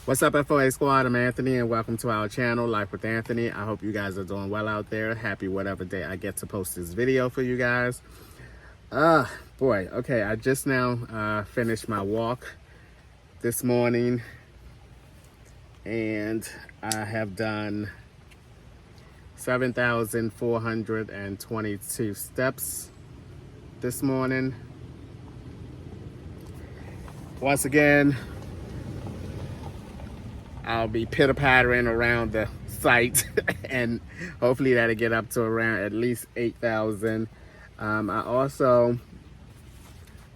What's up, FOA Squad? I'm Anthony, and welcome to our channel, Life with Anthony. I hope you guys are doing well out there. Happy whatever day I get to post this video for you guys. Boy, okay, I just now finished my walk this morning, and I have done 7,422 steps this morning. Once again, I'll be pitter-pattering around the site and hopefully that'll get up to around at least 8,000. I also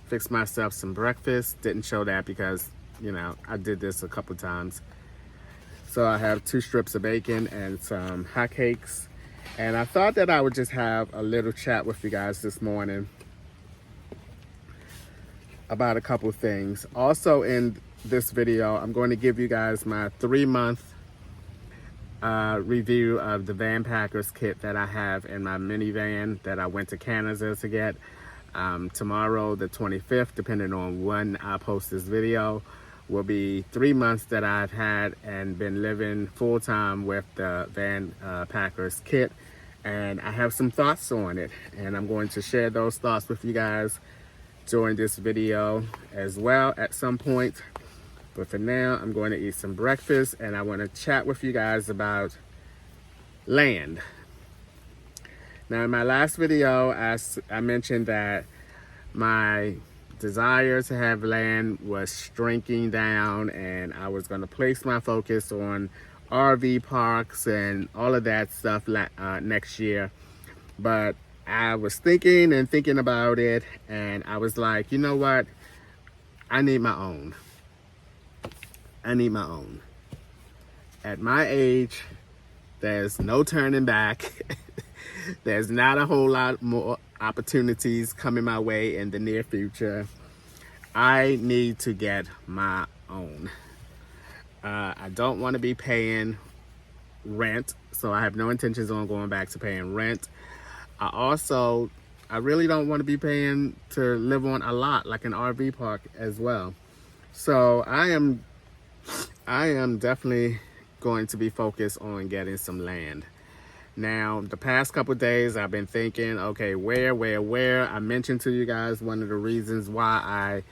fixed myself some breakfast. Didn't show that because, you know, I did this a couple times. So I have 2 strips of bacon and some hotcakes. And I thought that I would just have a little chat with you guys this morning about a couple things. Also in this video, I'm going to give you guys my 3-month review of the Vanpackers Kit that I have in my minivan that I went to Canada to get. Tomorrow, the 25th, depending on when I post this video, will be 3 months that I've had and been living full-time with the Vanpackers Kit. And I have some thoughts on it, and I'm going to share those thoughts with you guys during this video as well at some point. But for now, I'm going to eat some breakfast, and I want to chat with you guys about land. Now, in my last video, I mentioned that my desire to have land was shrinking down, and I was going to place my focus on RV parks and all of that stuff next year. But I was thinking about it, and I was like, you know what? I need my own. I need my own. At my age, there's no turning back. There's not a whole lot more opportunities coming my way in the near future. I need to get my own. I don't want to be paying rent, so I have no intentions on going back to paying rent. I really don't want to be paying to live on a lot like an RV park as well. So I am definitely going to be focused on getting some land. Now, the past couple days, I've been thinking, okay, where? I mentioned to you guys one of the reasons why I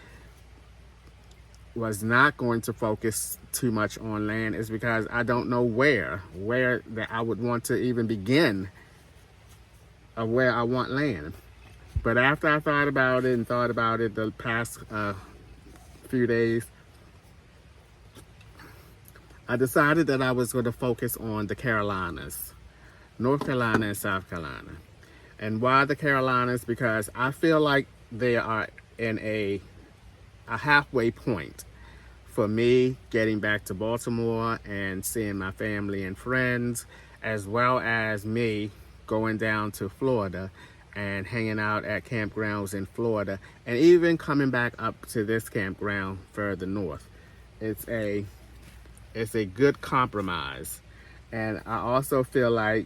was not going to focus too much on land is because I don't know where that I would want to even begin of where I want land. But after I thought about it the past few days, I decided that I was going to focus on the Carolinas, North Carolina and South Carolina. And why the Carolinas? Because I feel like they are in a halfway point for me getting back to Baltimore and seeing my family and friends, as well as me going down to Florida and hanging out at campgrounds in Florida, and even coming back up to this campground further north. It's a good compromise. And I also feel like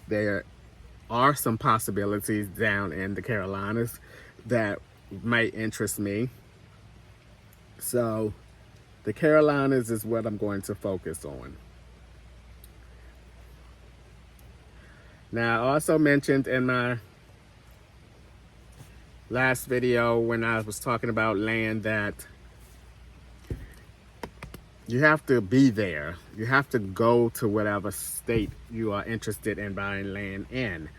there are some possibilities down in the Carolinas that might interest me. So the Carolinas is what I'm going to focus on. Now, I also mentioned in my last video when I was talking about land that you have to be there. You have to go to whatever state you are interested in buying land in.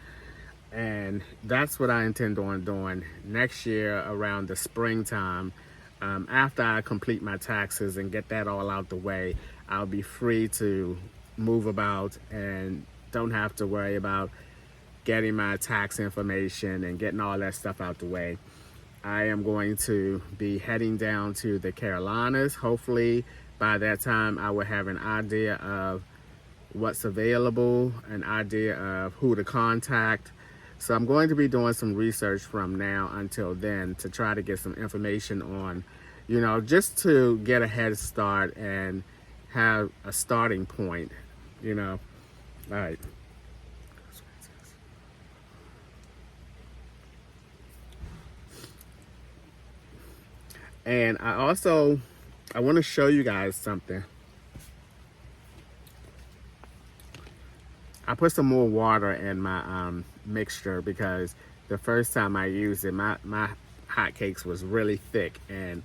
And that's what I intend on doing next year around the springtime. After I complete my taxes and get that all out the way, I'll be free to move about and don't have to worry about getting my tax information and getting all that stuff out the way. I am going to be heading down to the Carolinas. Hopefully, by that time, I will have an idea of what's available, an idea of who to contact. So I'm going to be doing some research from now until then to try to get some information on, you know, just to get a head start and have a starting point, you know. All right. And I want to show you guys something. I put some more water in my mixture because the first time I used it, my hotcakes was really thick, and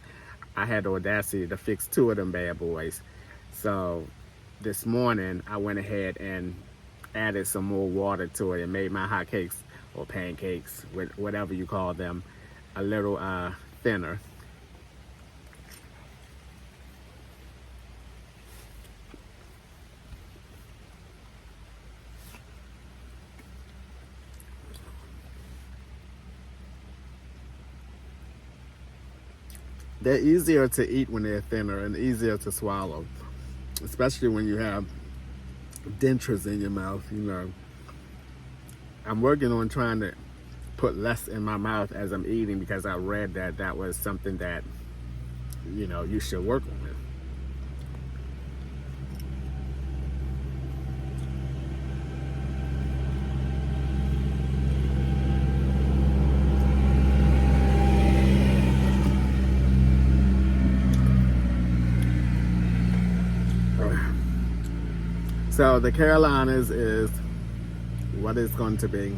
I had the audacity to fix 2 of them bad boys. So this morning I went ahead and added some more water to it and made my hotcakes or pancakes, whatever you call them, a little thinner. They're easier to eat when they're thinner and easier to swallow, especially when you have dentures in your mouth. You know, I'm working on trying to put less in my mouth as I'm eating because I read that that was something that, you know, you should work on it. So the Carolinas is what it's going to be.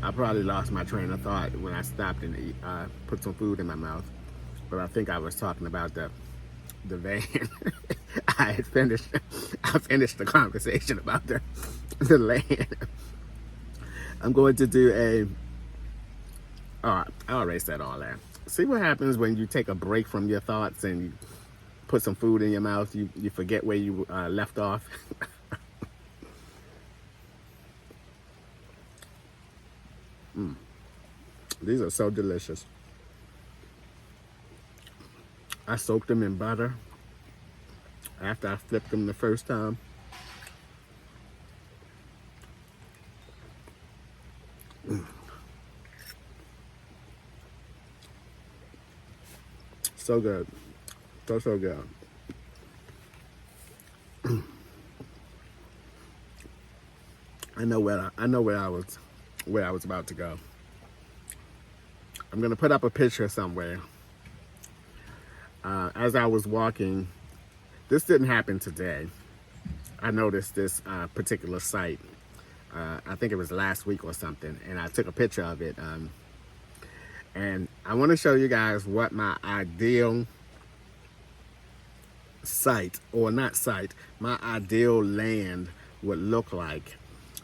I probably lost my train of thought when I stopped and put some food in my mouth, but I think I was talking about the van. I finished the conversation about the land. I'm going to do I already said all that. See what happens when you take a break from your thoughts and you put some food in your mouth, you forget where you left off. These are so delicious. I soaked them in butter after I flipped them the first time. So good. So good. I know where I was about to go. I'm gonna put up a picture somewhere. As I was walking, this didn't happen today. I noticed this particular site. I think it was last week or something, and I took a picture of it. And I want to show you guys what my ideal site, or not site, my ideal land would look like.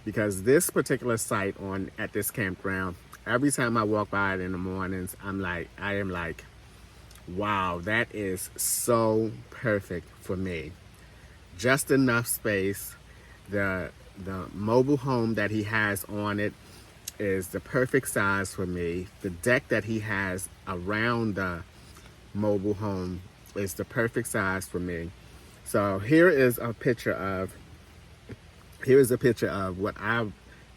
Because this particular site at this campground, every time I walk by it in the mornings, I am like, wow, that is so perfect for me. Just enough space. The mobile home that he has on it is the perfect size for me. The deck that he has around the mobile home is the perfect size for me. So here is a picture of what I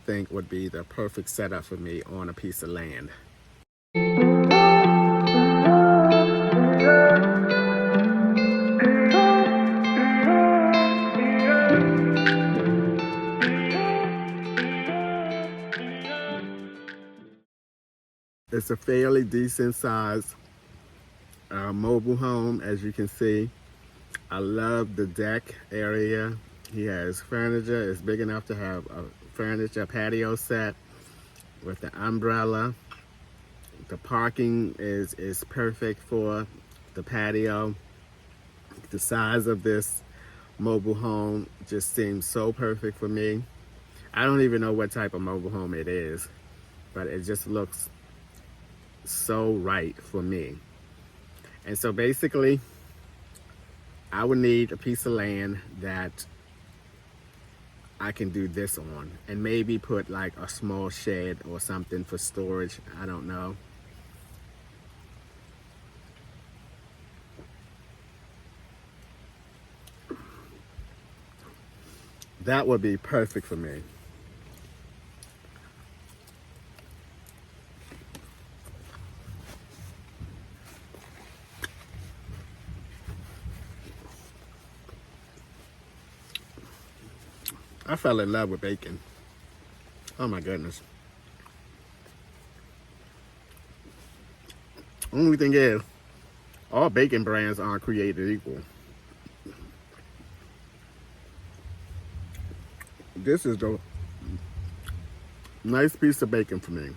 think would be the perfect setup for me on a piece of land. It's a fairly decent size mobile home, as you can see. I love the deck area. He has furniture. It's big enough to have a furniture patio set with the umbrella. The parking is perfect for the patio. The size of this mobile home just seems so perfect for me. I don't even know what type of mobile home it is, but it just looks so right for me. And so basically, I would need a piece of land that I can do this on, and maybe put like a small shed or something for storage. I don't know. That would be perfect for me. I fell in love with bacon. Oh my goodness. Only thing is, all bacon brands aren't created equal. This is the nice piece of bacon for me.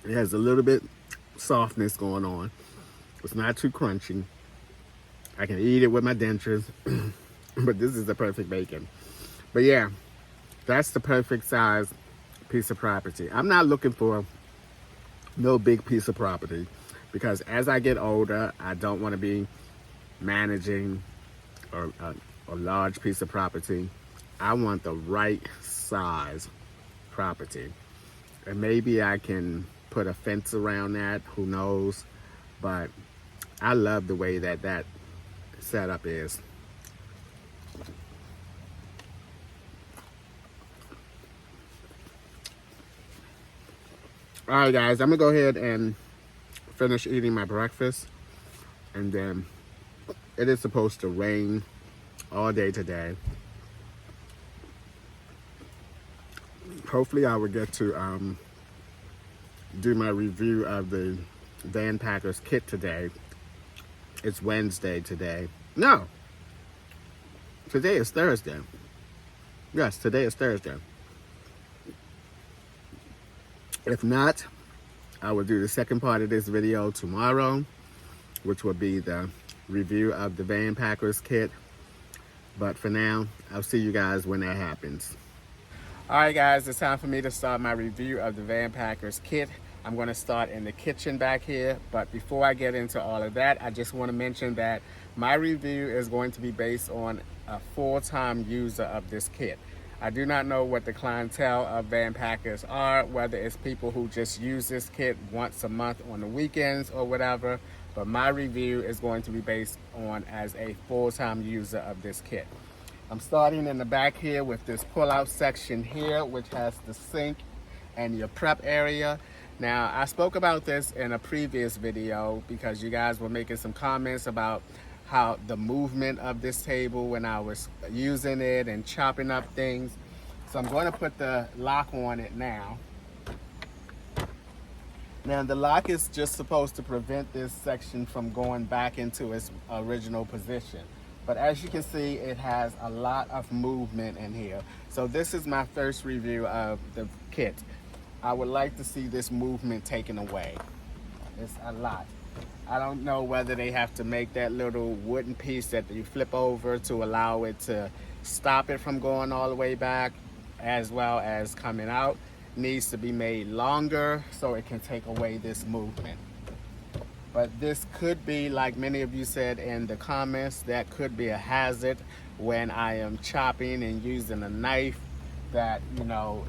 It has a little bit softness going on. It's not too crunchy. I can eat it with my dentures, but this is the perfect bacon. But yeah, that's the perfect size piece of property. I'm not looking for no big piece of property because as I get older, I don't want to be managing a large piece of property. I want the right size property. And maybe I can put a fence around that, who knows? But I love the way that setup is. All right, guys, I'm gonna go ahead and finish eating my breakfast, and then it is supposed to rain all day today. Hopefully I will get to do my review of the Vanpackers Kit today. It's Wednesday today. No, today is Thursday. Yes, today is Thursday. If not, I will do the second part of this video tomorrow, which will be the review of the Vanpackers Kit. But for now, I'll see you guys when that happens. All right, guys, it's time for me to start my review of the Vanpackers Kit. I'm going to start in the kitchen back here, but before I get into all of that, I just want to mention that my review is going to be based on a full-time user of this kit. I do not know what the clientele of Vanpackers are, whether it's people who just use this kit once a month on the weekends or whatever, but my review is going to be based on as a full-time user of this kit. I'm starting in the back here with this pull-out section here, which has the sink and your prep area. Now, I spoke about this in a previous video because you guys were making some comments about how the movement of this table when I was using it and chopping up things. So I'm going to put the lock on it now. Now the lock is just supposed to prevent this section from going back into its original position. But as you can see, it has a lot of movement in here. So this is my first review of the kit. I would like to see this movement taken away. It's a lot. I don't know whether they have to make that little wooden piece that you flip over to allow it to stop it from going all the way back, as well as coming out. Needs to be made longer so it can take away this movement. But this could be, like many of you said in the comments, that could be a hazard when I am chopping and using a knife that, you know,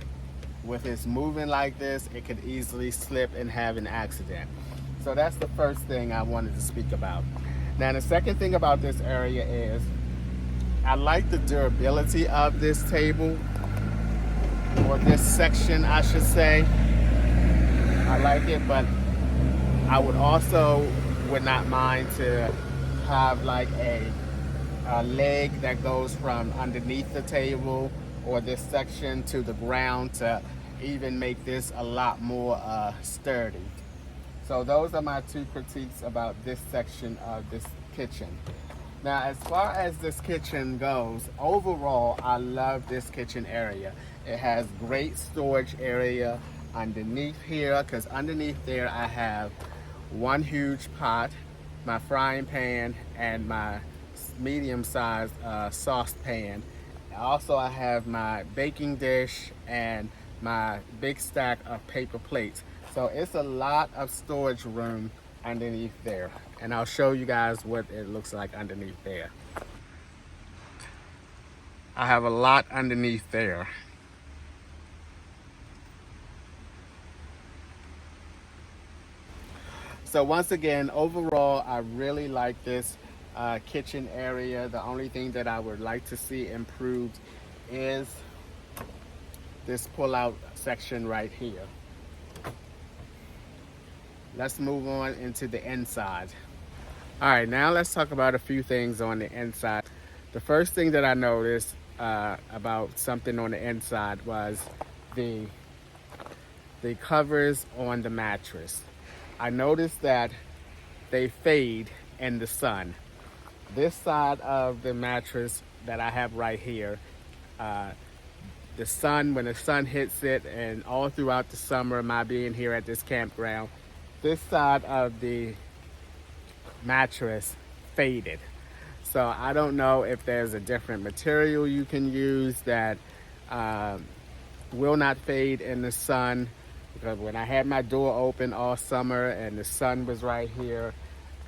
with it moving like this, it could easily slip and have an accident. So that's the first thing I wanted to speak about. Now the second thing about this area is I like the durability of this table, or this section I should say. I like it, but I would not mind to have like a leg that goes from underneath the table or this section to the ground to even make this a lot more sturdy. So those are my two critiques about this section of this kitchen. Now, as far as this kitchen goes, overall, I love this kitchen area. It has great storage area underneath here, because underneath there I have one huge pot, my frying pan, and my medium-sized saucepan. Also, I have my baking dish and my big stack of paper plates. So it's a lot of storage room underneath there. And I'll show you guys what it looks like underneath there. I have a lot underneath there. So once again, overall, I really like this kitchen area. The only thing that I would like to see improved is this pull-out section right here. Let's move on into the inside. All right, now let's talk about a few things on the inside. The first thing that I noticed about something on the inside was the covers on the mattress. I noticed that they fade in the sun. This side of the mattress that I have right here The sun, when the sun hits it, and all throughout the summer, my being here at this campground, this side of the mattress faded. So I don't know if there's a different material you can use that will not fade in the sun. Because when I had my door open all summer and the sun was right here,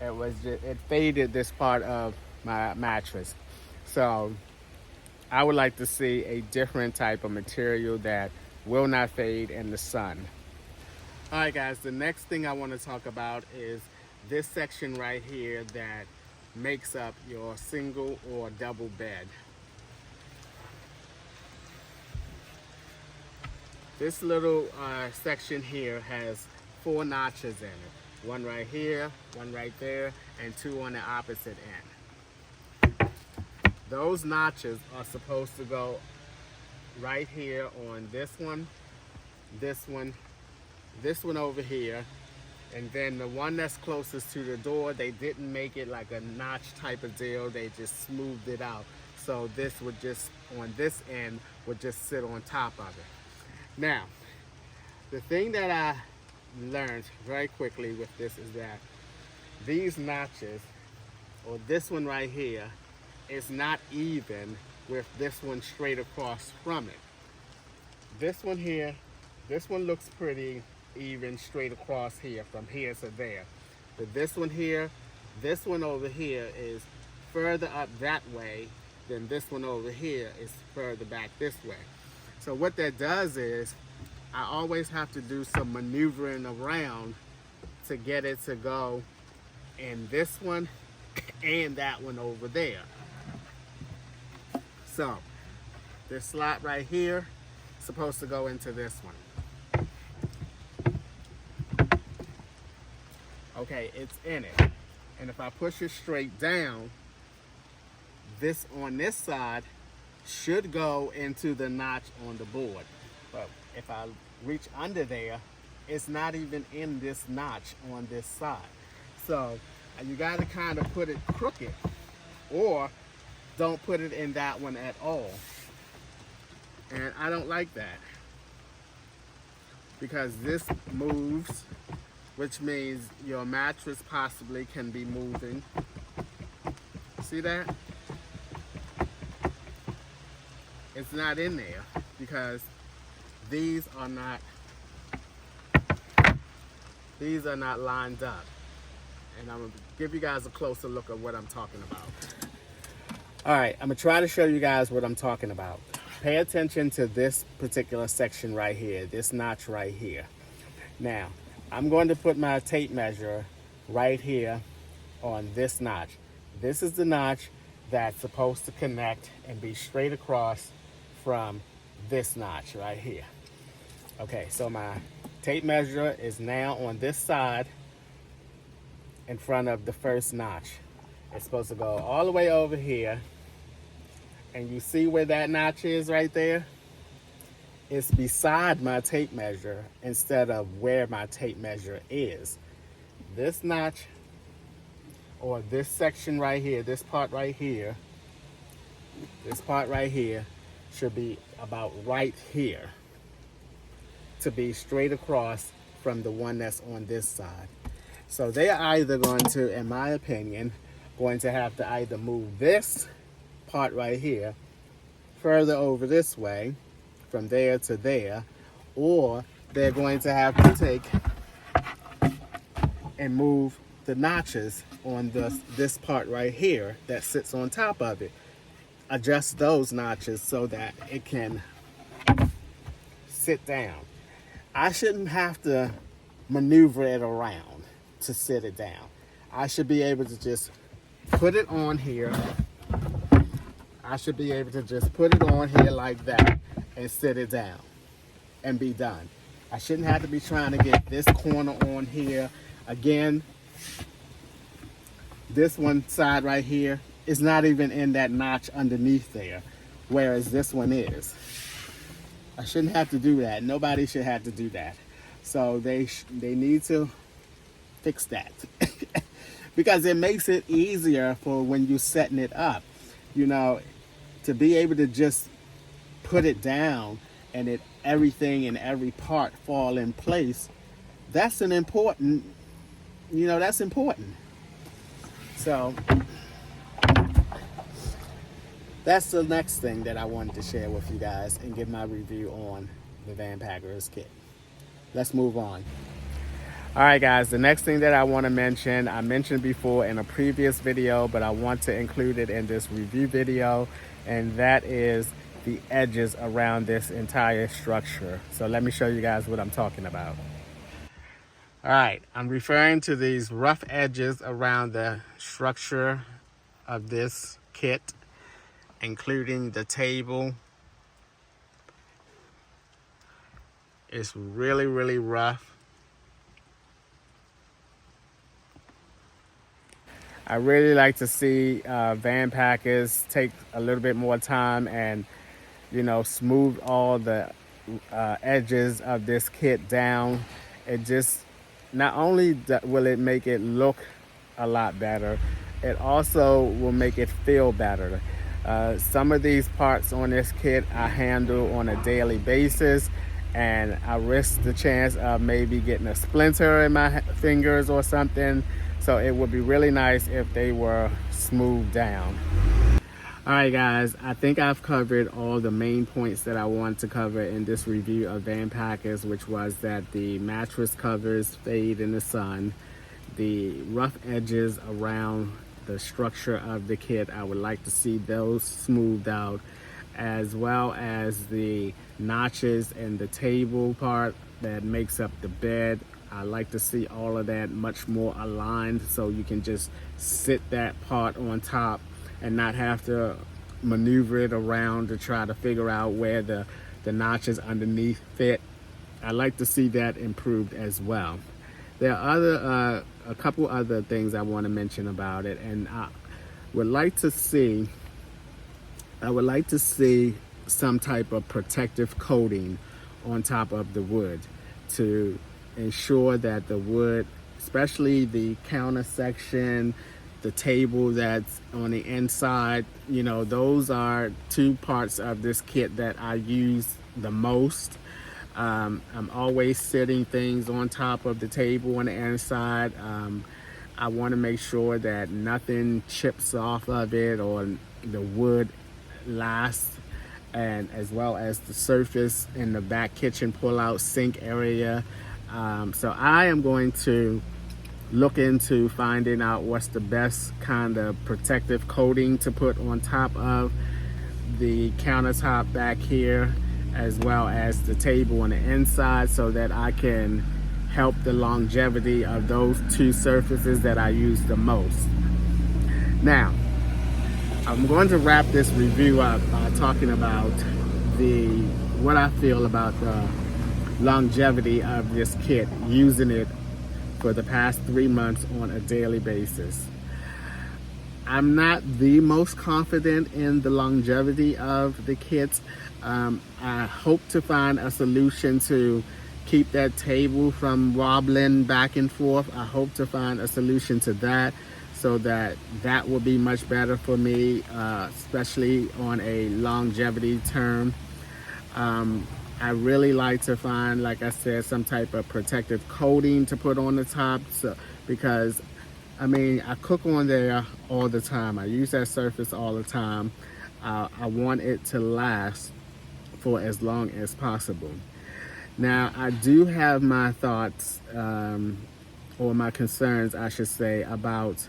it faded this part of my mattress. So I would like to see a different type of material that will not fade in the sun. All right, guys, the next thing I want to talk about is this section right here that makes up your single or double bed. This little section here has 4 notches in it. One right here, one right there, and 2 on the opposite end. Those notches are supposed to go right here on this one over here, and then the one that's closest to the door, they didn't make it like a notch type of deal, they just smoothed it out. So this would just, on this end, would just sit on top of it. Now, the thing that I learned very quickly with this is that these notches, or this one right here, is not even with this one straight across from it. This one here, this one looks pretty even straight across here, from here to there. But this one here, this one over here is further up that way than this one over here is further back this way. So what that does is, I always have to do some maneuvering around to get it to go in this one and that one over there. So this slot right here is supposed to go into this one. Okay, it's in it. And if I push it straight down, this on this side should go into the notch on the board. But if I reach under there, it's not even in this notch on this side. So you got to kind of put it crooked, or don't put it in that one at all. And I don't like that, because this moves, which means your mattress possibly can be moving. See that? It's not in there because these are not lined up. And I'm gonna give you guys a closer look at what I'm talking about. All right, I'm gonna try to show you guys what I'm talking about. Pay attention to this particular section right here, this notch right here. Now, I'm going to put my tape measure right here on this notch. This is the notch that's supposed to connect and be straight across from this notch right here. Okay, so my tape measure is now on this side in front of the first notch. It's supposed to go all the way over here, and you see where that notch is right there? It's beside my tape measure instead of where my tape measure is. This notch, or this section right here, this part right here should be about right here to be straight across from the one that's on this side. So they're either going to, in my opinion, going to have to either move this part right here further over this way from there to there, or they're going to have to take and move the notches on this part right here that sits on top of it. Adjust those notches so that it can sit down. I shouldn't have to maneuver it around to sit it down. I should be able to just put it on here. I should be able to just put it on here like that and sit it down and be done. I shouldn't have to be trying to get this corner on here. Again, this one side right here is not even in that notch underneath there, whereas this one is. I shouldn't have to do that. Nobody should have to do that. So they need to fix that because it makes it easier for when you're setting it up, you know, to be able to just put it down and everything and every part fall in place, that's an important, that's important. So that's the next thing that I wanted to share with you guys and give my review on the Vanpackers Kit. Let's move on. All right, guys, the next thing that I want to mention, I mentioned before in a previous video, but I want to include it in this review video, and that is the edges around this entire structure. So let me show you guys what I'm talking about. All right, I'm referring to these rough edges around the structure of this kit, including the table. It's really, really rough. I really like to see Vanpackers take a little bit more time and, smooth all the edges of this kit down. It just, not only will it make it look a lot better, it also will make it feel better. Some of these parts on this kit I handle on a daily basis, and I risk the chance of maybe getting a splinter in my fingers or something. So it would be really nice if they were smoothed down. All right, guys, I think I've covered all the main points that I want to cover in this review of Vanpackers, which was that the mattress covers fade in the sun, the rough edges around the structure of the kit, I would like to see those smoothed out, as well as the notches and the table part that makes up the bed. I like to see all of that much more aligned, so you can just sit that part on top and not have to maneuver it around to try to figure out where the notches underneath fit. I like to see that improved as well. There are a couple other things I want to mention about it, and I would like to see some type of protective coating on top of the wood to ensure that the wood, especially the counter section, the table that's on the inside, those are two parts of this kit that I use the most. I'm always sitting things on top of the table on the inside. I want to make sure that nothing chips off of it or the wood lasts, and as well as the surface in the back kitchen pull-out sink area. So I am going to look into finding out what's the best kind of protective coating to put on top of the countertop back here, as well as the table on the inside, so that I can help the longevity of those two surfaces that I use the most. Now, I'm going to wrap this review up by talking about what I feel about the longevity of this kit, using it for the past 3 months on a daily basis. I'm not the most confident in the longevity of the kit. I hope to find a solution to keep that table from wobbling back and forth. I hope to find a solution to that, so that will be much better for me, especially on a longevity term. I really like to find, like I said, some type of protective coating to put on the top, because I cook on there all the time. I use that surface all the time. I want it to last for as long as possible. Now, I do have my thoughts, or my concerns, I should say, about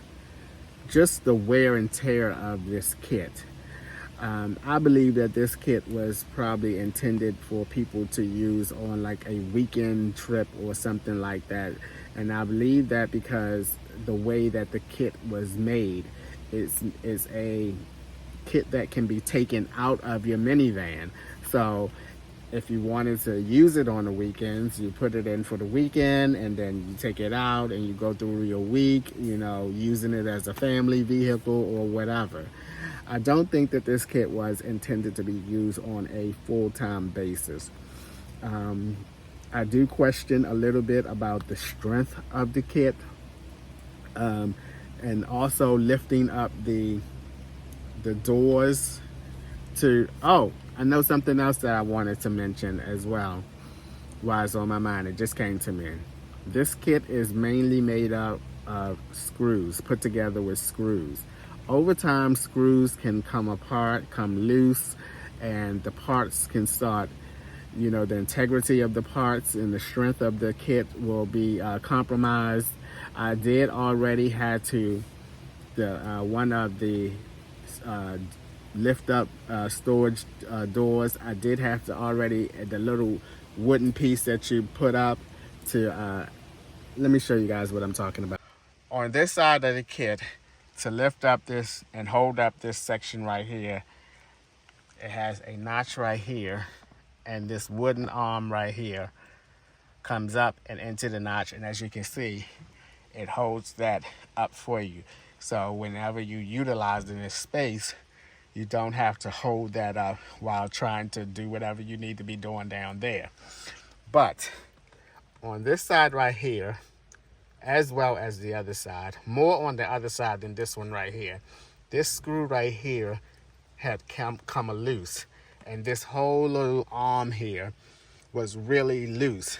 just the wear and tear of this kit. I believe that this kit was probably intended for people to use on like a weekend trip or something like that. And I believe that because the way that the kit was made is a kit that can be taken out of your minivan. So if you wanted to use it on the weekends, you put it in for the weekend, and then you take it out and you go through your week, using it as a family vehicle or whatever. I don't think that this kit was intended to be used on a full-time basis. I do question a little bit about the strength of the kit, and also lifting up the doors oh, I know something else that I wanted to mention as well while it's on my mind. It just came to me. This kit is mainly made up of screws, put together with screws. Over time, screws can come apart, come loose, and the parts can start, you know, the integrity of the parts and the strength of the kit will be compromised. I did already had to, one of the lift up storage doors, I did have to already, the little wooden piece that you put up to, let me show you guys what I'm talking about. On this side of the kit, to lift up this and hold up this section right here, it has a notch right here, and this wooden arm right here comes up and into the notch, and as you can see, it holds that up for you. So whenever you utilize this space, you don't have to hold that up while trying to do whatever you need to be doing down there. But on this side right here, as well as the other side, more on the other side than this one right here, this screw right here had come loose, and this whole little arm here was really loose,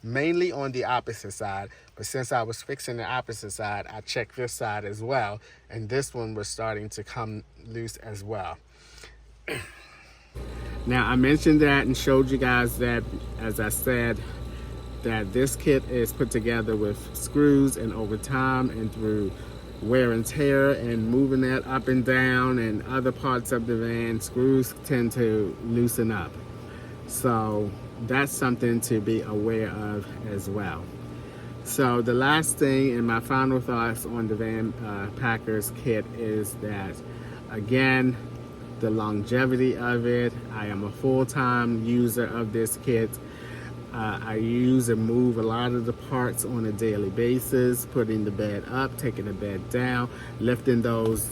mainly on the opposite side. But since I was fixing the opposite side, I checked this side as well, and this one was starting to come loose as well. Now, I mentioned that and showed you guys that, as I said, that this kit is put together with screws, and over time and through wear and tear and moving that up and down and other parts of the van, screws tend to loosen up. So that's something to be aware of as well. So the last thing and my final thoughts on the Vanpackers Kit is that, again, the longevity of it. I am a full-time user of this kit. I use and move a lot of the parts on a daily basis, putting the bed up, taking the bed down, lifting those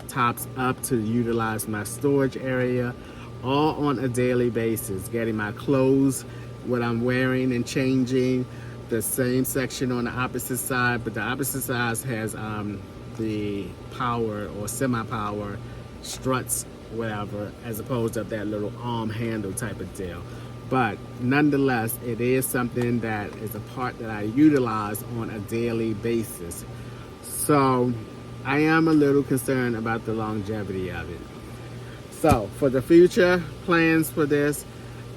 tops up to utilize my storage area, all on a daily basis, getting my clothes, what I'm wearing and changing. The same section on the opposite side, but the opposite side has the power or semi-power struts, whatever, as opposed to that little arm handle type of deal. But nonetheless, it is something that is a part that I utilize on a daily basis. So I am a little concerned about the longevity of it. So for the future plans for this,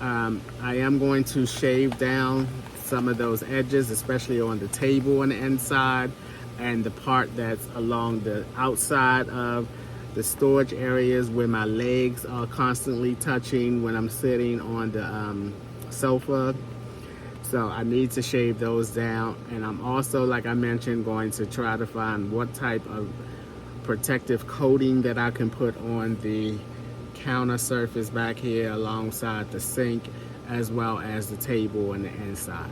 I am going to shave down some of those edges, especially on the table on the inside and the part that's along the outside of the storage areas where my legs are constantly touching when I'm sitting on the sofa. So I need to shave those down, and I'm also, like I mentioned, going to try to find what type of protective coating that I can put on the counter surface back here alongside the sink, as well as the table on the inside.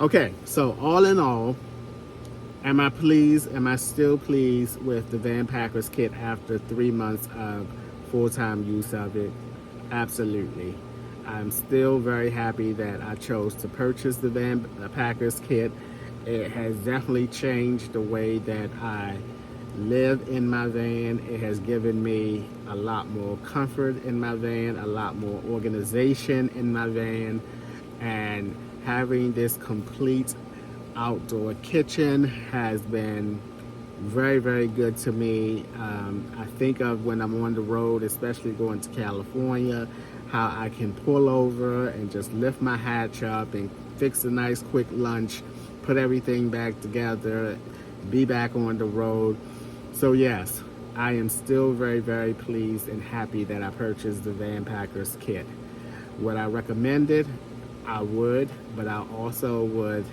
Okay, so all in all, am I pleased? Am I still pleased with the Vanpackers Kit after 3 months of full-time use of it? Absolutely. I'm still very happy that I chose to purchase the Vanpackers Kit. It has definitely changed the way that I live in my van. It has given me a lot more comfort in my van, a lot more organization in my van, and having this complete outdoor kitchen has been very, very good to me. I think of when I'm on the road, especially going to California, how I can pull over and just lift my hatch up and fix a nice quick lunch, put everything back together, be back on the road. So yes, I am still very, very pleased and happy that I purchased the Vanpackers Kit. Would I recommend it? I would, but I also would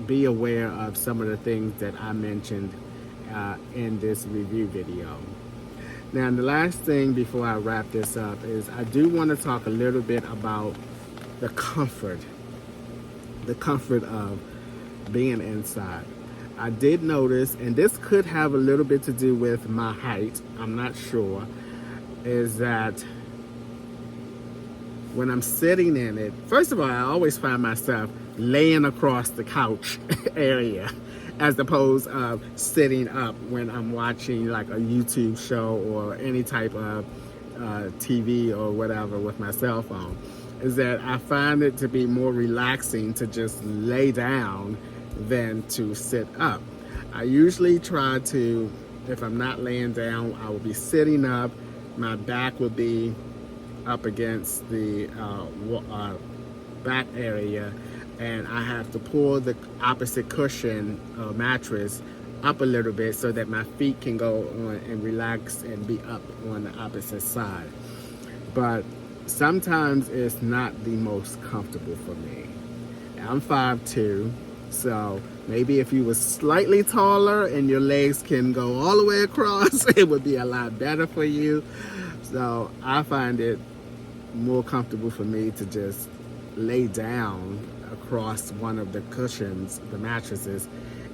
be aware of some of the things that I mentioned in this review video. Now, the last thing before I wrap this up is I do want to talk a little bit about the comfort of being inside. I did notice, and this could have a little bit to do with my height, I'm not sure, is that when I'm sitting in it, first of all, I always find myself laying across the couch area. as opposed of sitting up when I'm watching like a YouTube show or any type of TV or whatever with my cell phone, is that I find it to be more relaxing to just lay down than to sit up. I usually try to, if I'm not laying down, I will be sitting up. My back will be up against the back area, and I have to pull the opposite cushion mattress up a little bit so that my feet can go on and relax and be up on the opposite side. But sometimes it's not the most comfortable for me. I'm 5'2", so maybe if you were slightly taller and your legs can go all the way across, it would be a lot better for you. So I find it more comfortable for me to just lay down across one of the cushions, the mattresses,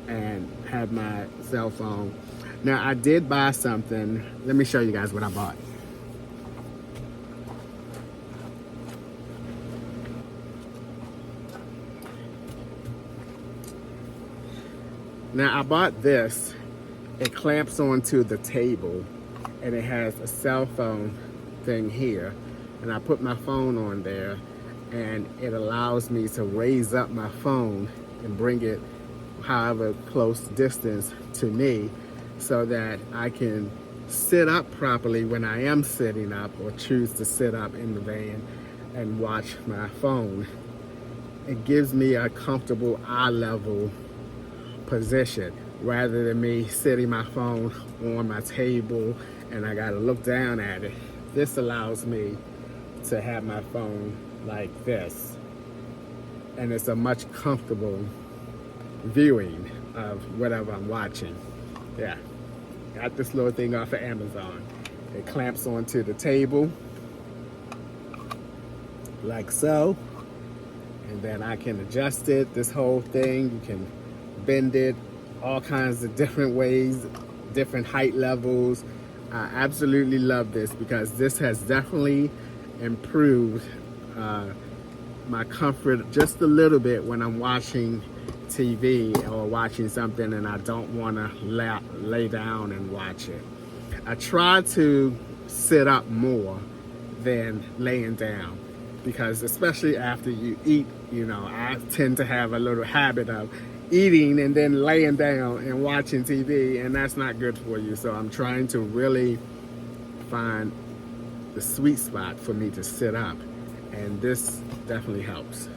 and have my cell phone. Now I did buy something. Let me show you guys what I bought. Now I bought this. It clamps onto the table and it has a cell phone thing here, and I put my phone on there, and it allows me to raise up my phone and bring it however close distance to me so that I can sit up properly when I am sitting up, or choose to sit up in the van and watch my phone. It gives me a comfortable eye level position rather than me sitting my phone on my table and I gotta look down at it. This allows me to have my phone like this, and it's a much comfortable viewing of whatever I'm watching. Yeah, got this little thing off of Amazon. It clamps onto the table like so, and then I can adjust it. This whole thing, you can bend it all kinds of different ways, different height levels. I absolutely love this because this has definitely improved my comfort just a little bit when I'm watching TV or watching something and I don't want to lay down and watch it. I try to sit up more than laying down, because especially after you eat, you know, I tend to have a little habit of eating and then laying down and watching TV, and that's not good for you. So I'm trying to really find the sweet spot for me to sit up, and this definitely helps.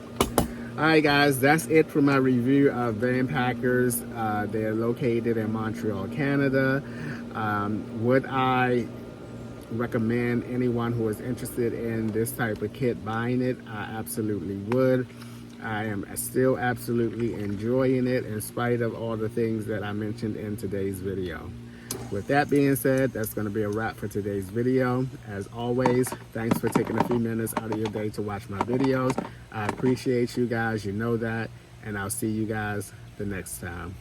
All right guys, that's it for my review of Vanpackers. They're located in Montreal, Canada. Would I recommend anyone who is interested in this type of kit buying it? I absolutely would. I am still absolutely enjoying it in spite of all the things that I mentioned in today's video. With that being said, that's going to be a wrap for today's video. As always, thanks for taking a few minutes out of your day to watch my videos. I appreciate you guys, you know that, and I'll see you guys the next time.